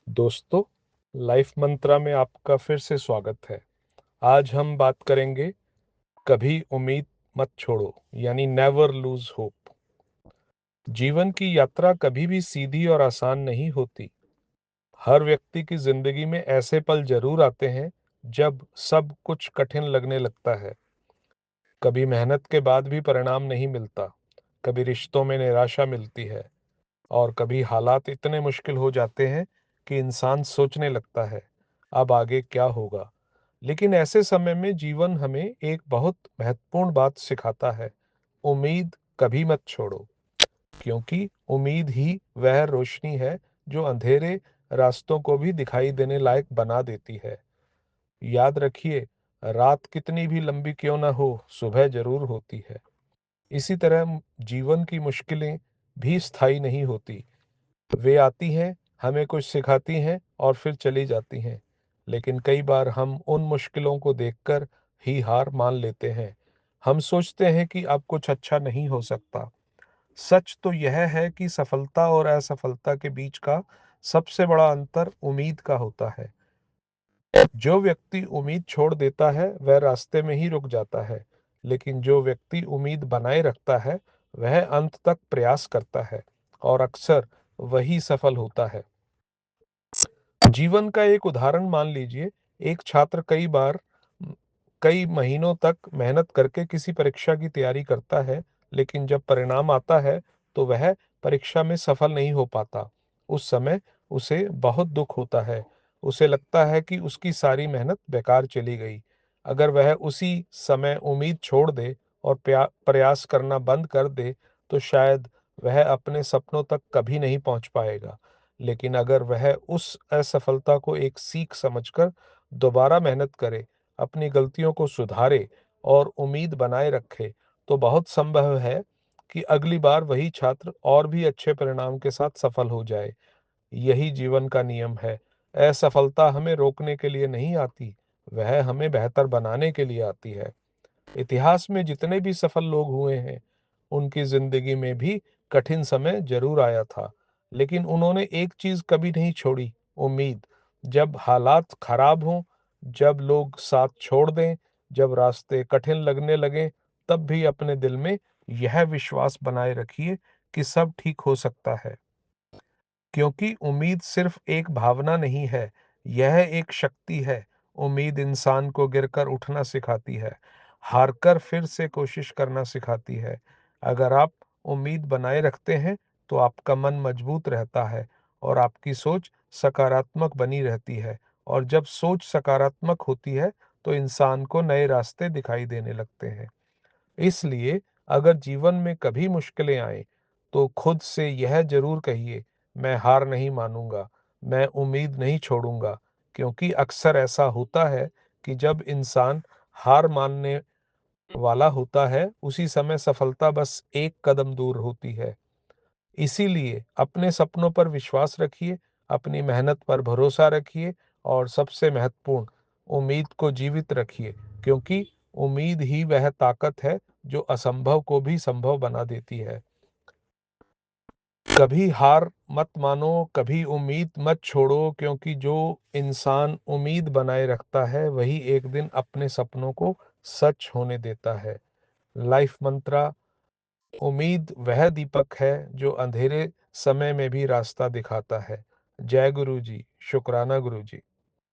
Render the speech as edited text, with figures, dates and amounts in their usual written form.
दोस्तों, लाइफ मंत्रा में आपका फिर से स्वागत है। आज हम बात करेंगे कभी उम्मीद मत छोड़ो यानी नेवर लूज होप। जीवन की यात्रा कभी भी सीधी और आसान नहीं होती। हर व्यक्ति की जिंदगी में ऐसे पल जरूर आते हैं जब सब कुछ कठिन लगने लगता है। कभी मेहनत के बाद भी परिणाम नहीं मिलता, कभी रिश्तों में निराशा मिलती है और कभी हालात इतने मुश्किल हो जाते हैं कि इंसान सोचने लगता है अब आगे क्या होगा। लेकिन ऐसे समय में जीवन हमें एक बहुत महत्वपूर्ण बात सिखाता है। उम्मीद कभी मत छोड़ो, क्योंकि उम्मीद ही वह रोशनी है जो अंधेरे रास्तों को भी दिखाई देने लायक बना देती है। याद रखिए, रात कितनी भी लंबी क्यों ना हो, सुबह जरूर होती है। इसी तरह जीवन की मुश्किलें भी स्थायी नहीं होती। वे आती हैं, हमें कुछ सिखाती हैं और फिर चली जाती हैं। लेकिन कई बार हम उन मुश्किलों को देखकर ही हार मान लेते हैं। हम सोचते हैं कि अब कुछ अच्छा नहीं हो सकता। सच तो यह है कि सफलता और असफलता के बीच का सबसे बड़ा अंतर उम्मीद का होता है। जो व्यक्ति उम्मीद छोड़ देता है वह रास्ते में ही रुक जाता है, लेकिन जो व्यक्ति उम्मीद बनाए रखता है वह अंत तक प्रयास करता है और अक्सर वही सफल होता है। जीवन का एक उदाहरण मान लीजिए। एक छात्र कई महीनों तक मेहनत करके किसी परीक्षा की तैयारी करता है, लेकिन जब परिणाम आता है तो वह परीक्षा में सफल नहीं हो पाता। उस समय उसे बहुत दुख होता है। उसे लगता है कि उसकी सारी मेहनत बेकार चली गई। अगर वह उसी समय उम्मीद छोड़ दे और प्रयास करना बंद कर दे तो शायद वह अपने सपनों तक कभी नहीं पहुंच पाएगा। लेकिन अगर वह उस असफलता को एक सीख समझकर दोबारा मेहनत करे, अपनी गलतियों को सुधारे और उम्मीद बनाए रखे, तो बहुत संभव है कि अगली बार वही छात्र और भी अच्छे परिणाम के साथ सफल हो जाए। यही जीवन का नियम है। असफलता हमें रोकने के लिए नहीं आती, वह हमें बेहतर बनाने के लिए आती है। इतिहास में जितने भी सफल लोग हुए हैं, उनकी जिंदगी में भी कठिन समय जरूर आया था, लेकिन उन्होंने एक चीज कभी नहीं छोड़ी, उम्मीद। जब हालात खराब हों, जब लोग साथ छोड़ दें, जब रास्ते कठिन लगने लगे, तब भी अपने दिल में यह विश्वास बनाए रखिए कि सब ठीक हो सकता है। क्योंकि उम्मीद सिर्फ एक भावना नहीं है, यह एक शक्ति है। उम्मीद इंसान को गिरकर उठना सिखाती है, हारकर फिर से कोशिश करना सिखाती है। अगर आप उम्मीद बनाए रखते हैं तो आपका मन मजबूत रहता है और आपकी सोच सकारात्मक बनी रहती है। और जब सोच सकारात्मक होती है तो इंसान को नए रास्ते दिखाई देने लगते हैं। इसलिए अगर जीवन में कभी मुश्किलें आए तो खुद से यह जरूर कहिए, मैं हार नहीं मानूंगा, मैं उम्मीद नहीं छोड़ूंगा। क्योंकि अक्सर ऐसा होता है कि जब इंसान हार मानने वाला होता है, उसी समय सफलता बस एक कदम दूर होती है। इसीलिए अपने सपनों पर विश्वास रखिए, अपनी मेहनत पर भरोसा रखिए और सबसे महत्वपूर्ण, उम्मीद को जीवित रखिए। क्योंकि उम्मीद ही वह ताकत है जो असंभव को भी संभव बना देती है। कभी हार मत मानो, कभी उम्मीद मत छोड़ो, क्योंकि जो इंसान उम्मीद बनाए रखता है वही एक दिन अपने सपनों को सच होने देता है। लाइफ मंत्रा: उम्मीद वह दीपक है जो अंधेरे समय में भी रास्ता दिखाता है। जय गुरु जी। शुक्राना गुरु जी।